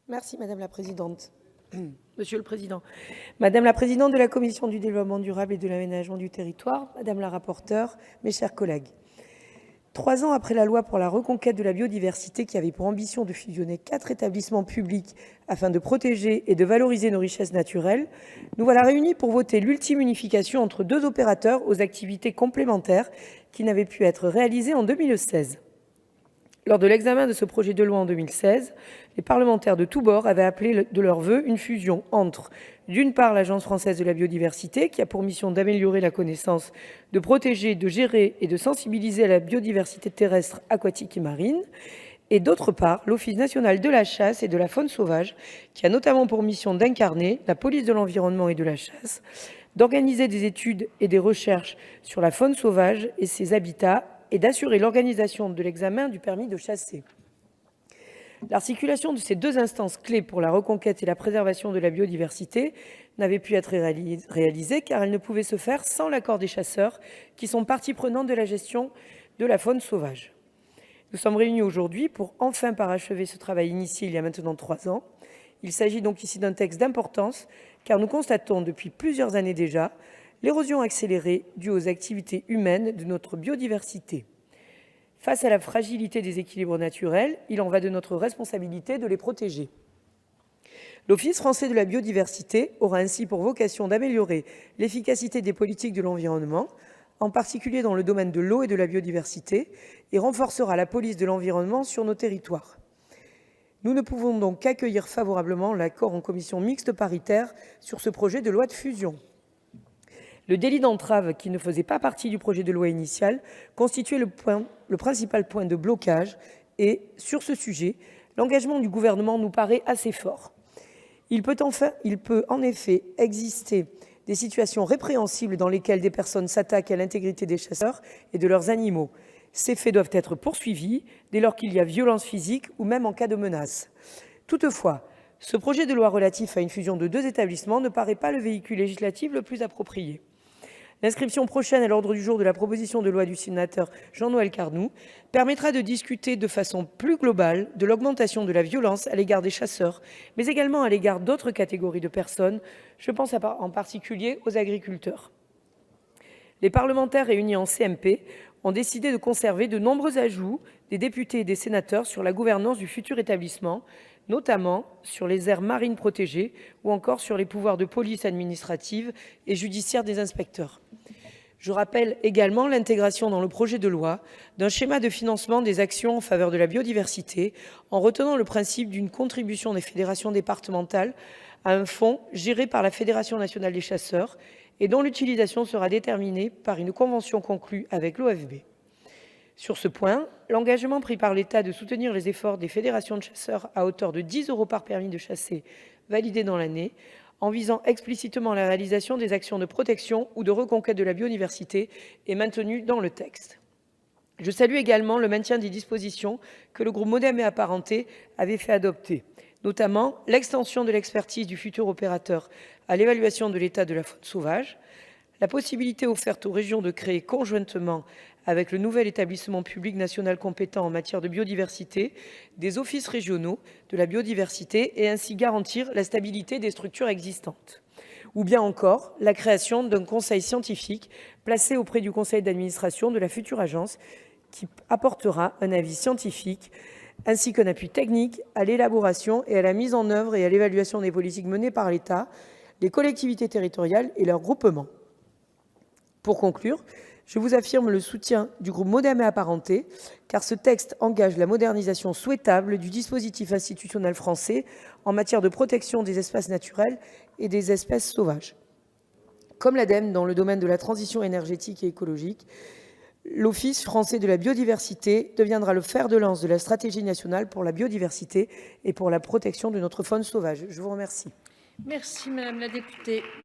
Merci Madame la Présidente. Monsieur le Président, Madame la Présidente de la Commission du Développement durable et de l'Aménagement du territoire, Madame la Rapporteure, mes chers collègues. 3 ans après la loi pour la reconquête de la biodiversité qui avait pour ambition de fusionner 4 établissements publics afin de protéger et de valoriser nos richesses naturelles, nous voilà réunis pour voter l'ultime unification entre 2 opérateurs aux activités complémentaires qui n'avaient pu être réalisées en 2016. Lors de l'examen de ce projet de loi en 2016, les parlementaires de tous bords avaient appelé de leur vœu une fusion entre, d'une part, l'Agence française de la biodiversité, qui a pour mission d'améliorer la connaissance, de protéger, de gérer et de sensibiliser à la biodiversité terrestre, aquatique et marine, et d'autre part, l'Office national de la chasse et de la faune sauvage, qui a notamment pour mission d'incarner la police de l'environnement et de la chasse, d'organiser des études et des recherches sur la faune sauvage et ses habitats, et d'assurer l'organisation de l'examen du permis de chasser. L'articulation de ces 2 instances clés pour la reconquête et la préservation de la biodiversité n'avait pu être réalisée car elle ne pouvait se faire sans l'accord des chasseurs qui sont partie prenante de la gestion de la faune sauvage. Nous sommes réunis aujourd'hui pour enfin parachever ce travail initié il y a maintenant 3 ans. Il s'agit donc ici d'un texte d'importance car nous constatons depuis plusieurs années déjà l'érosion accélérée due aux activités humaines de notre biodiversité. Face à la fragilité des équilibres naturels, il en va de notre responsabilité de les protéger. L'Office français de la biodiversité aura ainsi pour vocation d'améliorer l'efficacité des politiques de l'environnement, en particulier dans le domaine de l'eau et de la biodiversité, et renforcera la police de l'environnement sur nos territoires. Nous ne pouvons donc qu'accueillir favorablement l'accord en commission mixte paritaire sur ce projet de loi de fusion. Le délit d'entrave, qui ne faisait pas partie du projet de loi initial, constituait le principal point de blocage et, sur ce sujet, l'engagement du gouvernement nous paraît assez fort. Il peut en effet exister des situations répréhensibles dans lesquelles des personnes s'attaquent à l'intégrité des chasseurs et de leurs animaux. Ces faits doivent être poursuivis dès lors qu'il y a violence physique ou même en cas de menace. Toutefois, ce projet de loi relatif à une fusion de 2 établissements ne paraît pas le véhicule législatif le plus approprié. L'inscription prochaine à l'ordre du jour de la proposition de loi du sénateur Jean-Noël Cardoux permettra de discuter de façon plus globale de l'augmentation de la violence à l'égard des chasseurs, mais également à l'égard d'autres catégories de personnes, je pense en particulier aux agriculteurs. Les parlementaires réunis en CMP ont décidé de conserver de nombreux ajouts des députés et des sénateurs sur la gouvernance du futur établissement, notamment sur les aires marines protégées ou encore sur les pouvoirs de police administrative et judiciaire des inspecteurs. Je rappelle également l'intégration dans le projet de loi d'un schéma de financement des actions en faveur de la biodiversité en retenant le principe d'une contribution des fédérations départementales à un fonds géré par la Fédération nationale des chasseurs et dont l'utilisation sera déterminée par une convention conclue avec l'OFB. Sur ce point, l'engagement pris par l'État de soutenir les efforts des fédérations de chasseurs à hauteur de 10 € par permis de chasser validé dans l'année, en visant explicitement la réalisation des actions de protection ou de reconquête de la biodiversité, est maintenu dans le texte. Je salue également le maintien des dispositions que le groupe Modem et Apparentés avait fait adopter, notamment l'extension de l'expertise du futur opérateur à l'évaluation de l'état de la faune sauvage, la possibilité offerte aux régions de créer conjointement avec le nouvel établissement public national compétent en matière de biodiversité des offices régionaux de la biodiversité et ainsi garantir la stabilité des structures existantes. Ou bien encore la création d'un conseil scientifique placé auprès du conseil d'administration de la future agence qui apportera un avis scientifique ainsi qu'un appui technique à l'élaboration et à la mise en œuvre et à l'évaluation des politiques menées par l'État, les collectivités territoriales et leurs groupements. Pour conclure, je vous affirme le soutien du groupe Modem et Apparentés, car ce texte engage la modernisation souhaitable du dispositif institutionnel français en matière de protection des espaces naturels et des espèces sauvages. Comme l'ADEME dans le domaine de la transition énergétique et écologique, l'Office français de la biodiversité deviendra le fer de lance de la stratégie nationale pour la biodiversité et pour la protection de notre faune sauvage. Je vous remercie. Merci Madame la députée.